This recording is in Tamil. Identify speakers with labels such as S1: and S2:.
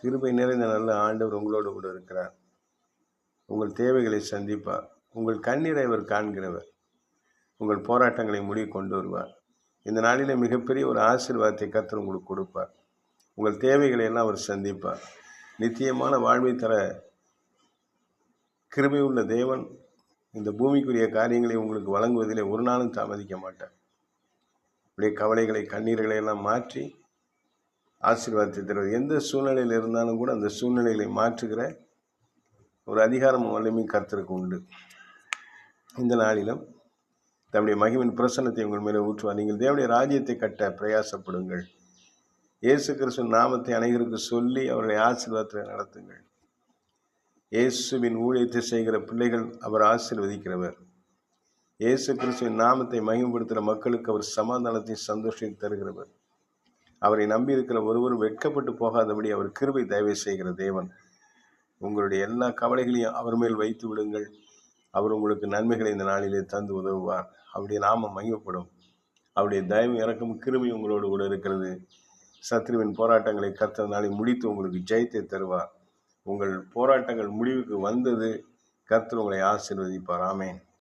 S1: கிருபை நிறைந்த நல்ல ஆண்டவர் உங்களோடு கூட இருக்கிறார். உங்கள் தேவைகளை சந்திப்பார். உங்கள் கண்ணீரை அவர் காண்கிறவர். உங்கள் போராட்டங்களை முடிவு கொண்டு வருவார். இந்த நாளிலே மிகப்பெரிய ஒரு ஆசீர்வாதத்தை கர்த்தர் உங்களுக்கு கொடுப்பார். உங்கள் தேவைகளை எல்லாம் அவர் சந்திப்பார். நித்தியமான வாழ்வை தர கிருபை உள்ள தேவன் இந்த பூமிக்குரிய காரியங்களை உங்களுக்கு வழங்குவதிலே ஒரு நாளும் தாமதிக்க மாட்டார். உடைய கவலைகளை கண்ணீர்களை எல்லாம் மாற்றி ஆசீர்வாதத்தை தருவது. எந்த சூழ்நிலையில் இருந்தாலும் கூட அந்த சூழ்நிலைகளை மாற்றுகிற ஒரு அதிகாரம் வலிமை கர்த்தருக்கு உண்டு. இந்த நாளிலும் தம்முடைய மகிமையின் பிரசன்னத்தை உங்கள் மேலே ஊற்றுவார். நீங்கள் தேவனுடைய ராஜ்யத்தை கட்ட பிரயாசப்படுங்கள். இயேசு கிறிஸ்துவின் நாமத்தை அனைவருக்கு சொல்லி அவருடைய ஆசீர்வாதத்தை நடத்துங்கள். இயேசுவின் ஊழியத்தை செய்கிற பிள்ளைகள் அவர் ஆசீர்வதிக்கிறவர். இயேசு கிறிஸ்துவின் நாமத்தை மகிமைப்படுத்துகிற மக்களுக்கு அவர் சமாதானத்தை சந்தோஷத்தை தருகிறவர். அவரை நம்பியிருக்கிற ஒருவரும் வெட்கப்பட்டு போகாதபடி அவர் கிருபை தயவு செய்கிற தேவன். உங்களுடைய எல்லா கவலைகளையும் அவர் மேல் வைத்து விடுங்கள். அவர் உங்களுக்கு நன்மைகளை இந்த நாளிலே தந்து உதவுவார். அவருடைய நாமம் மகிமைப்படும். அவருடைய தயவு இறக்கும் கிருபை உங்களோடு கூட இருக்கிறது. சத்ருவின் போராட்டங்களை கர்த்தர் நாளை முடித்து உங்களுக்கு ஜெயத்தை தருவார். உங்கள் போராட்டங்கள் முடிவுக்கு வந்தது. கர்த்தர் உங்களை ஆசீர்வதிப்பார். ஆமென்.